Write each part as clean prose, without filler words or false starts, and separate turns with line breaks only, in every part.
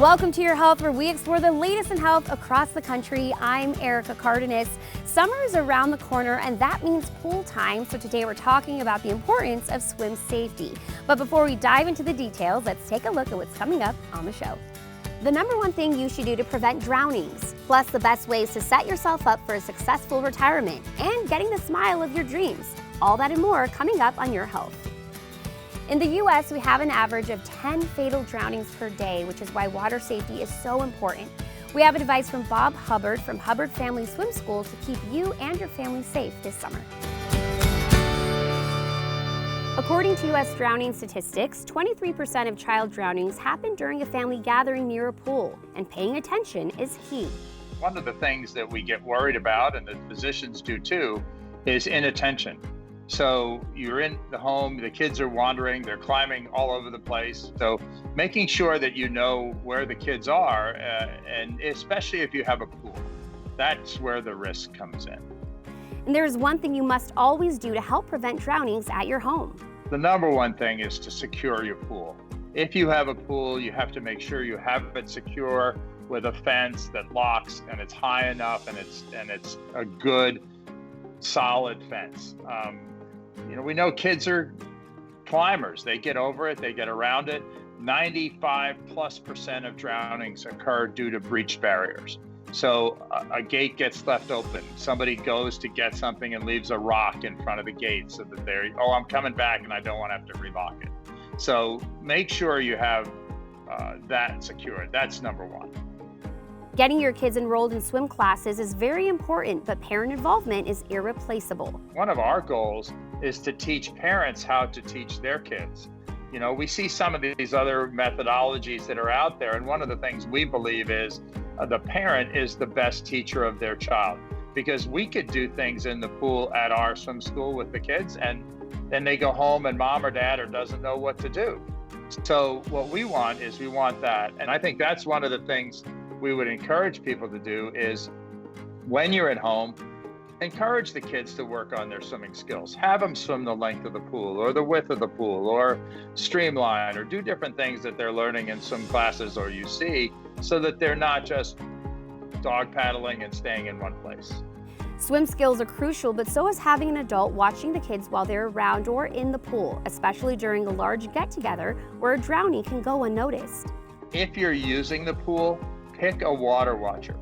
Welcome to Your Health, where we explore the latest in health across the country. I'm Erica Cardenas. Summer is around the corner, and that means pool time. So today we're talking about the importance of swim safety. But before we dive into the details, let's take a look at what's coming up on the show. The number one thing you should do to prevent drownings, plus the best ways to set yourself up for a successful retirement and getting the smile of your dreams. All that and more coming up on Your Health. In the U.S., we have an average of 10 fatal drownings per day, which is why water safety is so important. We have advice from Bob Hubbard from Hubbard Family Swim School to keep you and your family safe this summer. According to U.S. drowning statistics, 23% of child drownings happen during a family gathering near a pool, and paying attention is key.
One of the things that we get worried about, and the physicians do too, is inattention. So you're in the home, the kids are wandering, they're climbing all over the place. So making sure that you know where the kids are, and especially if you have a pool, that's where the risk comes in.
And there's one thing you must always do to help prevent drownings at your home.
The number one thing is to secure your pool. If you have a pool, you have to make sure you have it secure with a fence that locks and it's high enough and it's a good, solid fence. We know kids are climbers. They get over it, they get around it. 95+% of drownings occur due to breached barriers. So a gate gets left open. Somebody goes to get something and leaves a rock in front of the gate so that I'm coming back and I don't want to have to relock it. So make sure you have that secured. That's number one.
Getting your kids enrolled in swim classes is very important, but parent involvement is irreplaceable.
One of our goals is to teach parents how to teach their kids. We see some of these other methodologies that are out there, and one of the things we believe is the parent is the best teacher of their child, because we could do things in the pool at our swim school with the kids, and then they go home and mom or dad doesn't know what to do. So what we want that, and I think that's one of the things we would encourage people to do is, when you're at home, encourage the kids to work on their swimming skills. Have them swim the length of the pool or the width of the pool, or streamline, or do different things that they're learning in swim classes or you see, so that they're not just dog paddling and staying in one place.
Swim skills are crucial, but so is having an adult watching the kids while they're around or in the pool, especially during a large get-together where a drowning can go unnoticed.
If you're using the pool, pick a water watcher.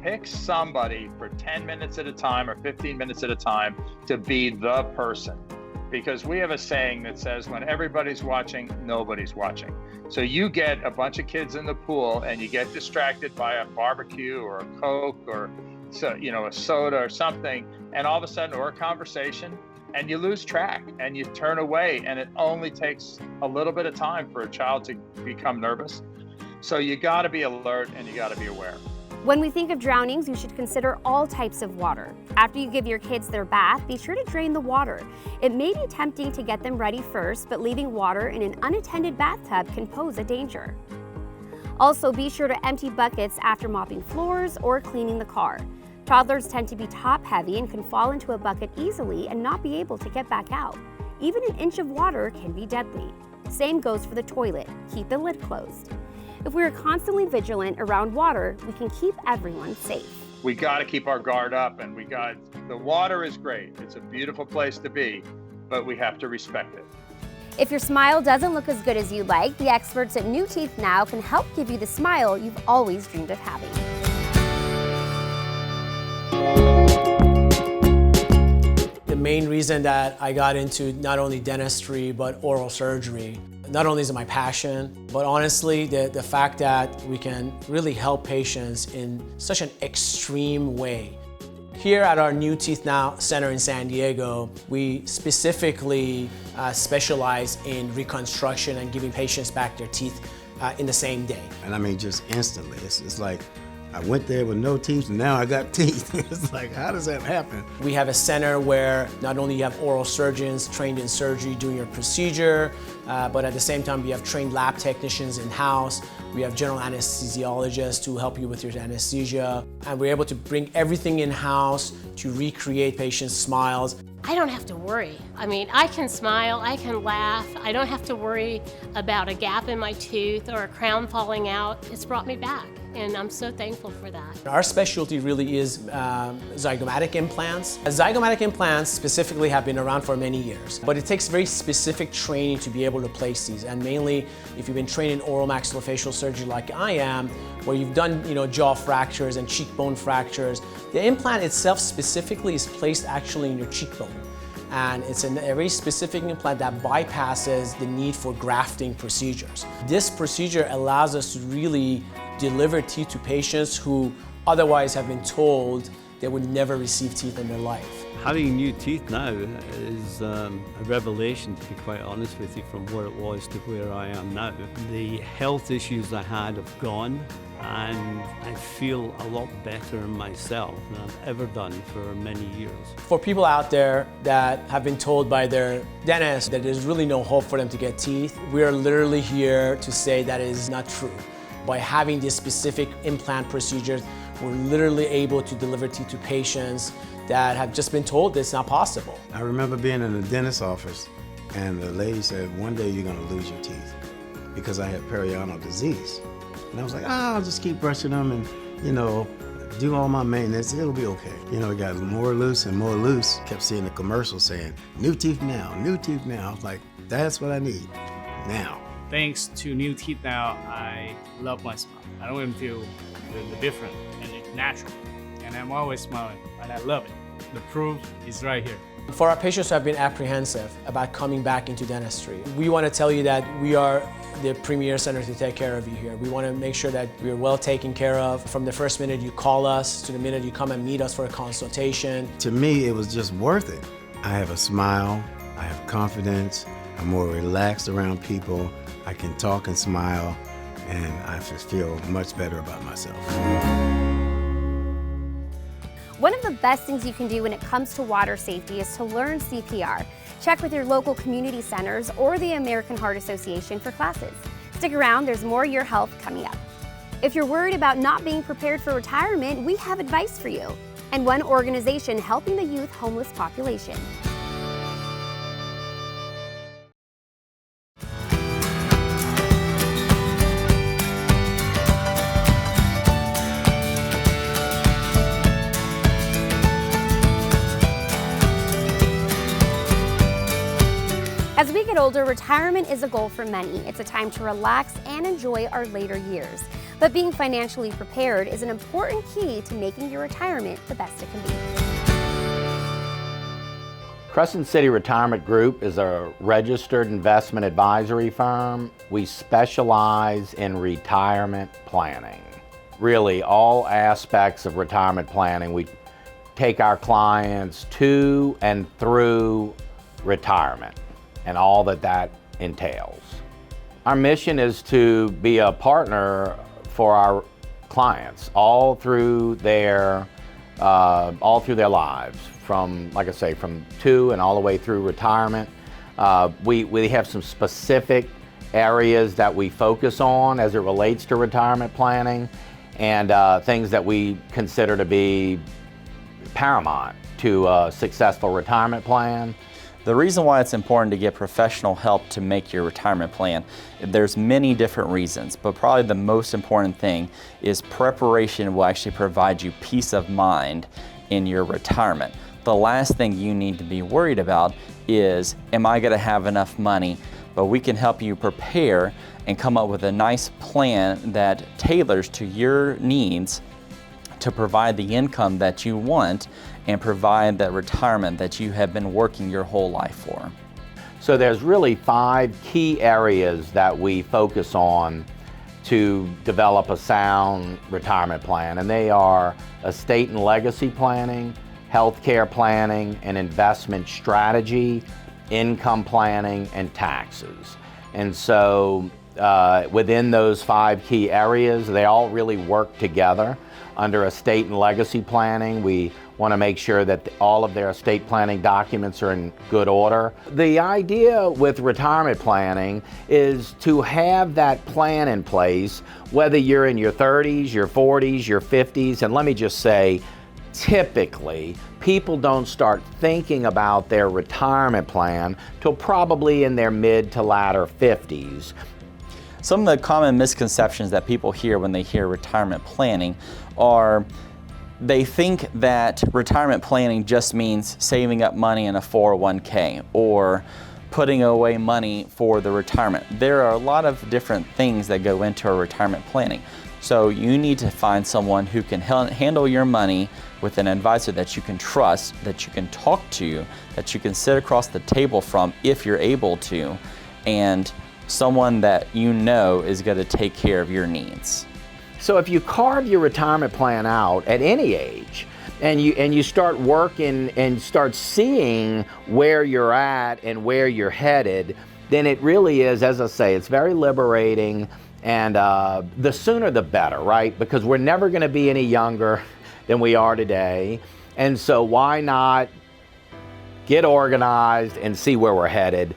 Pick somebody for 10 minutes at a time or 15 minutes at a time to be the person. Because we have a saying that says, when everybody's watching, nobody's watching. So you get a bunch of kids in the pool and you get distracted by a barbecue or a Coke or a soda or something, and all of a sudden, or a conversation, and you lose track and you turn away, and it only takes a little bit of time for a child to become nervous. So you got to be alert and you got to be aware.
When we think of drownings, you should consider all types of water. After you give your kids their bath, be sure to drain the water. It may be tempting to get them ready first, but leaving water in an unattended bathtub can pose a danger. Also, be sure to empty buckets after mopping floors or cleaning the car. Toddlers tend to be top-heavy and can fall into a bucket easily and not be able to get back out. Even an inch of water can be deadly. Same goes for the toilet. Keep the lid closed. If we are constantly vigilant around water, we can keep everyone safe.
We got to keep our guard up, and the water is great. It's a beautiful place to be, but we have to respect it.
If your smile doesn't look as good as you'd like, the experts at New Teeth Now can help give you the smile you've always dreamed of having.
The main reason that I got into not only dentistry but oral surgery, not only is it my passion, but honestly the fact that we can really help patients in such an extreme way. Here at our New Teeth Now Center in San Diego, we specifically specialize in reconstruction and giving patients back their teeth in the same day.
And I mean, just instantly. It's like I went there with no teeth and now I got teeth. It's like, how does that happen?
We have a center where not only you have oral surgeons trained in surgery doing your procedure, but at the same time we have trained lab technicians in-house. We have general anesthesiologists who help you with your anesthesia. And we're able to bring everything in-house to recreate patients' smiles.
I don't have to worry. I mean, I can smile, I can laugh. I don't have to worry about a gap in my tooth or a crown falling out. It's brought me back, and I'm so thankful for that.
Our specialty really is zygomatic implants. Zygomatic implants specifically have been around for many years, but it takes very specific training to be able to place these. And mainly, if you've been trained in oral maxillofacial surgery like I am, where you've done jaw fractures and cheekbone fractures, the implant itself specifically is placed actually in your cheekbone. And it's a very specific implant that bypasses the need for grafting procedures. This procedure allows us to really deliver teeth to patients who otherwise have been told they would never receive teeth in their life.
Having new teeth now is a revelation, to be quite honest with you, from where it was to where I am now. The health issues I had have gone, and I feel a lot better in myself than I've ever done for many years.
For people out there that have been told by their dentist that there's really no hope for them to get teeth, we are literally here to say that is not true. By having these specific implant procedures, we're literally able to deliver teeth to patients that have just been told it's not possible.
I remember being in the dentist's office, and the lady said, one day you're gonna lose your teeth, because I had periodontal disease. And I was like, I'll just keep brushing them and, do all my maintenance, it'll be okay. It got more loose and more loose. Kept seeing the commercials saying, new teeth now, new teeth now. I was like, that's what I need now.
Thanks to new teeth now, I love my smile. I don't even feel the different, and it's natural. And I'm always smiling, and I love it. The proof is right here.
For our patients who have been apprehensive about coming back into dentistry, we want to tell you that we are the premier center to take care of you here. We want to make sure that we're well taken care of from the first minute you call us to the minute you come and meet us for a consultation.
To me, it was just worth it. I have a smile, I have confidence, I'm more relaxed around people, I can talk and smile, and I just feel much better about myself.
One of the best things you can do when it comes to water safety is to learn CPR. Check with your local community centers or the American Heart Association for classes. Stick around, there's more Your Health coming up. If you're worried about not being prepared for retirement, we have advice for you. And one organization helping the youth homeless population. As we get older, retirement is a goal for many. It's a time to relax and enjoy our later years. But being financially prepared is an important key to making your retirement the best it can be.
Crescent City Retirement Group is a registered investment advisory firm. We specialize in retirement planning. Really, all aspects of retirement planning. We take our clients to and through retirement and all that entails. Our mission is to be a partner for our clients all through their lives, from, like I say, from to and all the way through retirement. We have some specific areas that we focus on as it relates to retirement planning, and things that we consider to be paramount to a successful retirement plan.
The reason why it's important to get professional help to make your retirement plan, there's many different reasons, but probably the most important thing is preparation will actually provide you peace of mind in your retirement. The last thing you need to be worried about is, am I going to have enough money? But we can help you prepare and come up with a nice plan that tailors to your needs to provide the income that you want and provide that retirement that you have been working your whole life for.
So there's really 5 key areas that we focus on to develop a sound retirement plan, and they are estate and legacy planning, healthcare planning and investment strategy, income planning, and taxes. And so within those 5 key areas, they all really work together. Under estate and legacy planning, we want to make sure that all of their estate planning documents are in good order. The idea with retirement planning is to have that plan in place, whether you're in your 30s, your 40s, your 50s, and let me just say, typically, people don't start thinking about their retirement plan till probably in their mid to latter 50s.
Some of the common misconceptions that people hear when they hear retirement planning are they think that retirement planning just means saving up money in a 401k or putting away money for the retirement. There are a lot of different things that go into a retirement planning. So you need to find someone who can handle your money with an advisor that you can trust, that you can talk to, that you can sit across the table from if you're able to, and someone that you know is going to take care of your needs.
So if you carve your retirement plan out at any age, and you start working and start seeing where you're at and where you're headed, then it really is, as I say, it's very liberating. And the sooner the better, right? Because we're never going to be any younger than we are today. And so why not get organized and see where we're headed?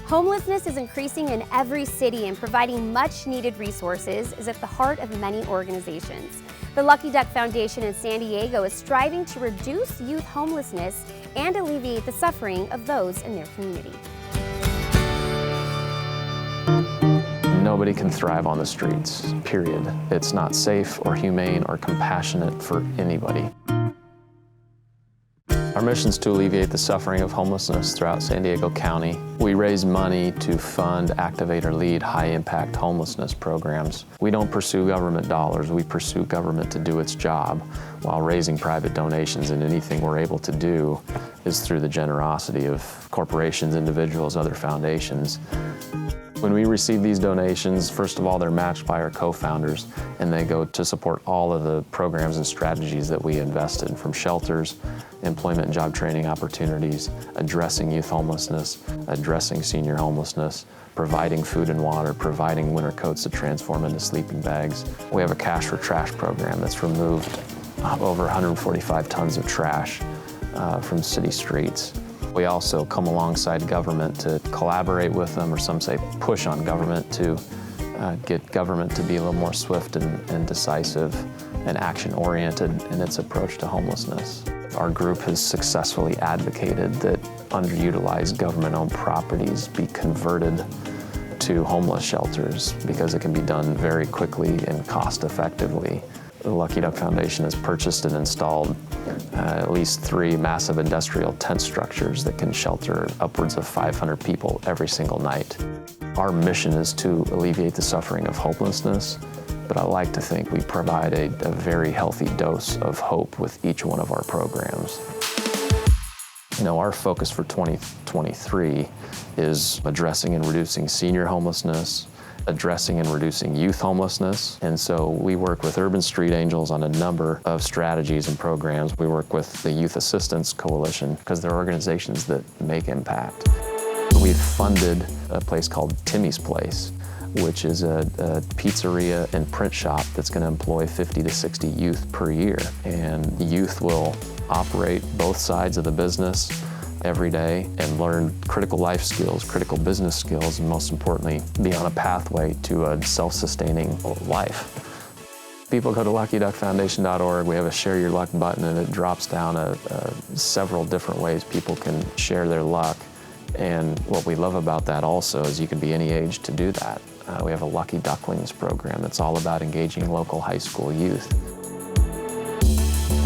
Homelessness is increasing in every city, and providing much needed resources is at the heart of many organizations. The Lucky Duck Foundation in San Diego is striving to reduce youth homelessness and alleviate the suffering of those in their community.
Nobody can thrive on the streets, period. It's not safe or humane or compassionate for anybody. Our mission is to alleviate the suffering of homelessness throughout San Diego County. We raise money to fund, activate, or lead high-impact homelessness programs. We don't pursue government dollars, we pursue government to do its job while raising private donations, and anything we're able to do is through the generosity of corporations, individuals, other foundations. When we receive these donations, first of all, they're matched by our co-founders, and they go to support all of the programs and strategies that we invest in, from shelters, employment and job training opportunities, addressing youth homelessness, addressing senior homelessness, providing food and water, providing winter coats to transform into sleeping bags. We have a Cash for Trash program that's removed over 145 tons of trash from city streets. We also come alongside government to collaborate with them, or some say push on government to get government to be a little more swift and decisive and action-oriented in its approach to homelessness. Our group has successfully advocated that underutilized government-owned properties be converted to homeless shelters because it can be done very quickly and cost-effectively. The Lucky Duck Foundation has purchased and installed at least 3 massive industrial tent structures that can shelter upwards of 500 people every single night. Our mission is to alleviate the suffering of hopelessness, but I like to think we provide a very healthy dose of hope with each one of our programs. You know, our focus for 2023 is addressing and reducing senior homelessness, addressing and reducing youth homelessness. And so we work with Urban Street Angels on a number of strategies and programs. We work with the Youth Assistance Coalition because they're organizations that make impact. We've funded a place called Timmy's Place, which is a pizzeria and print shop that's going to employ 50 to 60 youth per year. And youth will operate both sides of the business every day and learn critical life skills, critical business skills, and most importantly, be on a pathway to a self-sustaining life. People go to LuckyDuckFoundation.org. We have a Share Your Luck button, and it drops down several different ways people can share their luck. And what we love about that also is you can be any age to do that. We have a Lucky Ducklings program that's all about engaging local high school youth.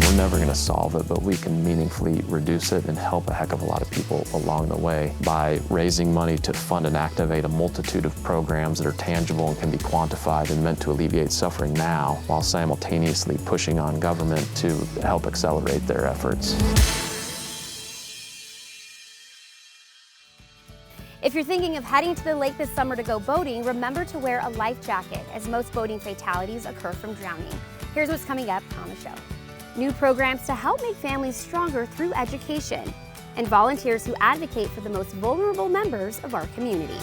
We're never going to solve it, but we can meaningfully reduce it and help a heck of a lot of people along the way by raising money to fund and activate a multitude of programs that are tangible and can be quantified and meant to alleviate suffering now, while simultaneously pushing on government to help accelerate their efforts.
If you're thinking of heading to the lake this summer to go boating, remember to wear a life jacket, as most boating fatalities occur from drowning. Here's what's coming up on the show. New programs to help make families stronger through education, and volunteers who advocate for the most vulnerable members of our community.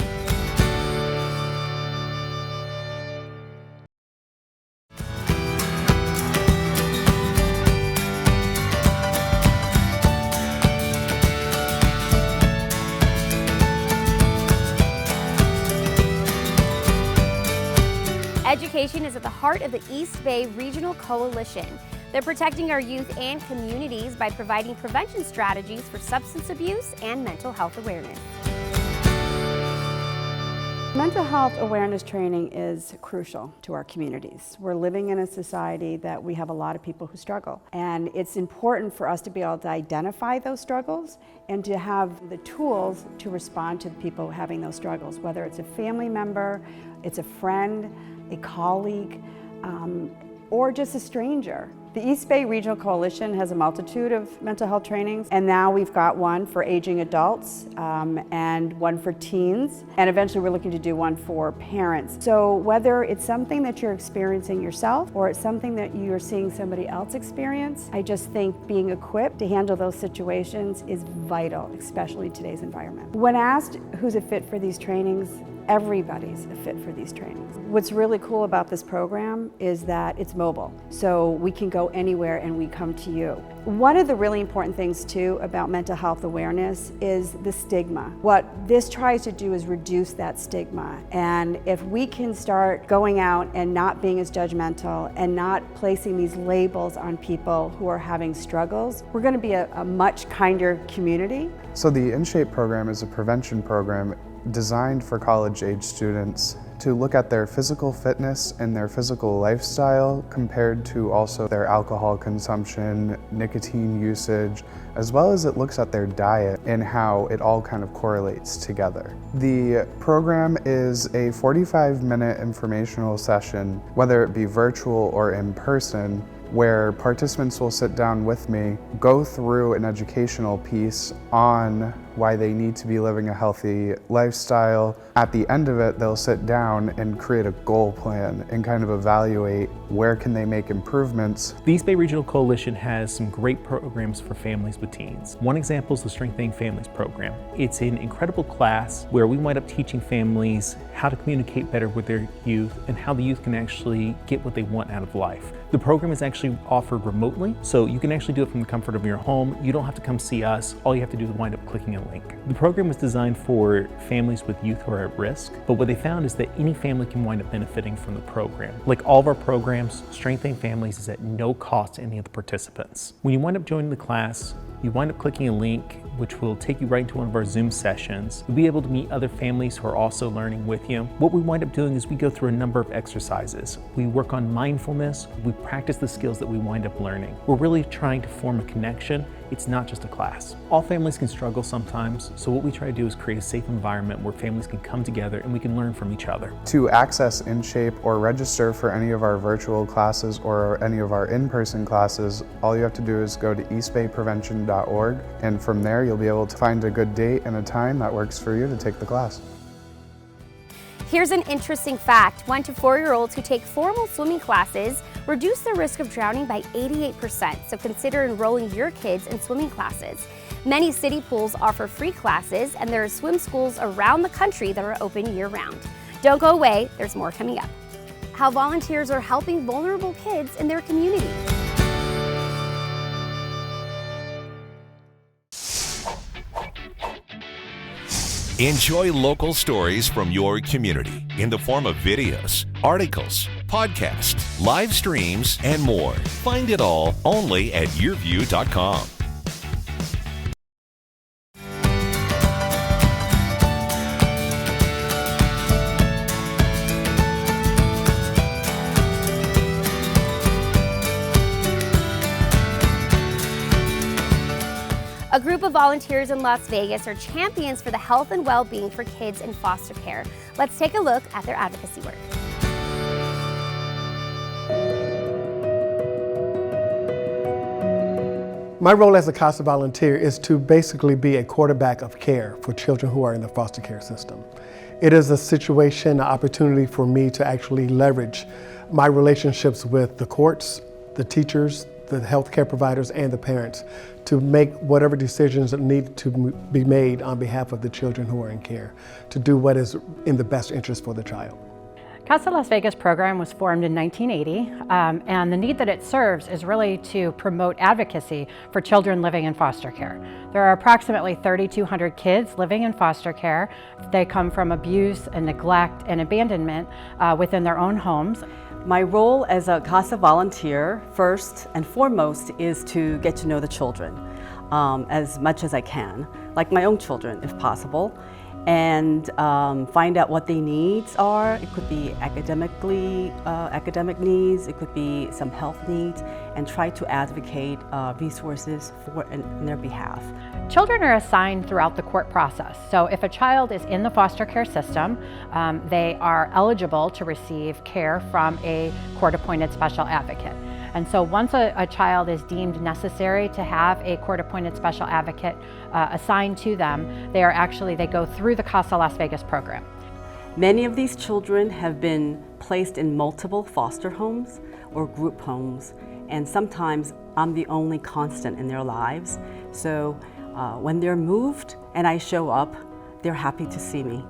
Education is at the heart of the East Bay Regional Coalition. They're protecting our youth and communities by providing prevention strategies for substance abuse and mental health awareness.
Mental health awareness training is crucial to our communities. We're living in a society that we have a lot of people who struggle, and it's important for us to be able to identify those struggles and to have the tools to respond to the people having those struggles, whether it's a family member, it's a friend, a colleague, or just a stranger. The East Bay Regional Coalition has a multitude of mental health trainings, and now we've got one for aging adults and one for teens, and eventually we're looking to do one for parents. So whether it's something that you're experiencing yourself or it's something that you're seeing somebody else experience, I just think being equipped to handle those situations is vital, especially in today's environment. When asked who's a fit for these trainings, everybody's a fit for these trainings. What's really cool about this program is that it's mobile, so we can go anywhere and we come to you. One of the really important things too about mental health awareness is the stigma. What this tries to do is reduce that stigma, and if we can start going out and not being as judgmental and not placing these labels on people who are having struggles, we're going to be a much kinder community.
So the InShape program is a prevention program designed for college-age students to look at their physical fitness and their physical lifestyle compared to also their alcohol consumption, nicotine usage, as well as it looks at their diet and how it all kind of correlates together. The program is a 45-minute informational session, whether it be virtual or in person, where participants will sit down with me, go through an educational piece on why they need to be living a healthy lifestyle. At the end of it, they'll sit down and create a goal plan and kind of evaluate where can they make improvements.
The East Bay Regional Coalition has some great programs for families with teens. One example is the Strengthening Families program. It's an incredible class where we wind up teaching families how to communicate better with their youth and how the youth can actually get what they want out of life. The program is actually offered remotely, so you can actually do it from the comfort of your home. You don't have to come see us. All you have to do is wind up clicking a link. The program was designed for families with youth who are at risk, but what they found is that any family can wind up benefiting from the program. Like all of our programs, Strengthening Families is at no cost to any of the participants. When you wind up joining the class, you wind up clicking a link which will take you right into one of our Zoom sessions. You'll be able to meet other families who are also learning with you. What we wind up doing is we go through a number of exercises. We work on mindfulness, we practice the skills that we wind up learning. We're really trying to form a connection. It's not just a class. All families can struggle sometimes, so what we try to do is create a safe environment where families can come together and we can learn from each other.
To access InShape or register for any of our virtual classes or any of our in-person classes, all you have to do is go to eastbayprevention.org, and from there you'll be able to find a good date and a time that works for you to take the class.
Here's an interesting fact. 1 to 4-year-olds who take formal swimming classes reduce their risk of drowning by 88%, so consider enrolling your kids in swimming classes. Many city pools offer free classes, and there are swim schools around the country that are open year-round. Don't go away, there's more coming up. How volunteers are helping vulnerable kids in their community.
Enjoy local stories from your community in the form of videos, articles, podcasts, live streams, and more. Find it all only at yourview.com.
A group of volunteers in Las Vegas are champions for the health and well-being for kids in foster care. Let's take a look at their advocacy work.
My role as a CASA volunteer is to basically be a quarterback of care for children who are in the foster care system. It is a situation, an opportunity for me to actually leverage my relationships with the courts, the teachers, the healthcare providers, and the parents to make whatever decisions that need to be made on behalf of the children who are in care, to do what is in the best interest for the child.
CASA Las Vegas program was formed in 1980, and the need that it serves is really to promote advocacy for children living in foster care. There are approximately 3,200 kids living in foster care. They come from abuse and neglect and abandonment within their own homes.
My role as a CASA volunteer, first and foremost, is to get to know the children as much as I can, like my own children if possible, and find out what their needs are. It could be academic needs, it could be some health needs, and try to advocate resources in their behalf.
Children are assigned throughout the court process. So if a child is in the foster care system, they are eligible to receive care from a court-appointed special advocate. And so once a child is deemed necessary to have a court-appointed special advocate assigned to them, they go through the CASA Las Vegas program.
Many of these children have been placed in multiple foster homes or group homes, and sometimes I'm the only constant in their lives. So when they're moved and I show up, they're happy to see me.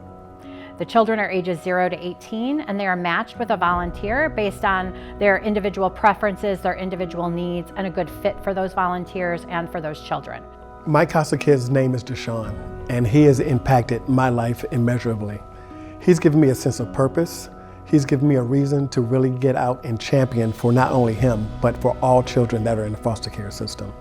The children are ages 0 to 18, and they are matched with a volunteer based on their individual preferences, their individual needs, and a good fit for those volunteers and for those children.
My CASA kid's name is Deshaun, and he has impacted my life immeasurably. He's given me a sense of purpose. He's given me a reason to really get out and champion for not only him, but for all children that are in the foster care system.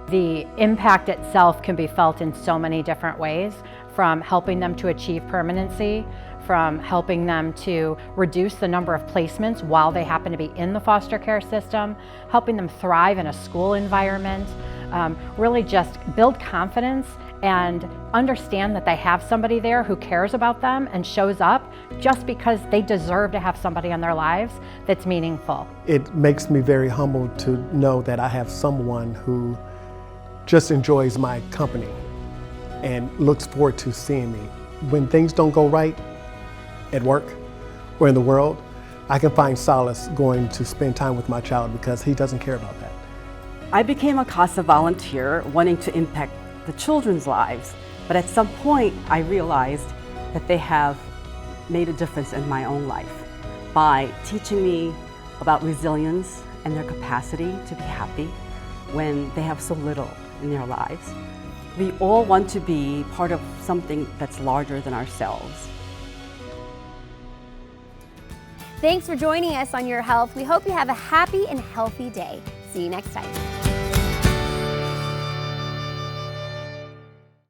The impact itself can be felt in so many different ways, from helping them to achieve permanency, from helping them to reduce the number of placements while they happen to be in the foster care system, helping them thrive in a school environment, really just build confidence and understand that they have somebody there who cares about them and shows up just because they deserve to have somebody in their lives that's meaningful.
It makes me very humbled to know that I have someone who just enjoys my company and looks forward to seeing me. When things don't go right at work or in the world, I can find solace going to spend time with my child because he doesn't care about that.
I became a CASA volunteer wanting to impact the children's lives, but at some point I realized that they have made a difference in my own life by teaching me about resilience and their capacity to be happy when they have so little in their lives. We all want to be part of something that's larger than ourselves.
Thanks for joining us on Your Health. We hope you have a happy and healthy day. See you next time.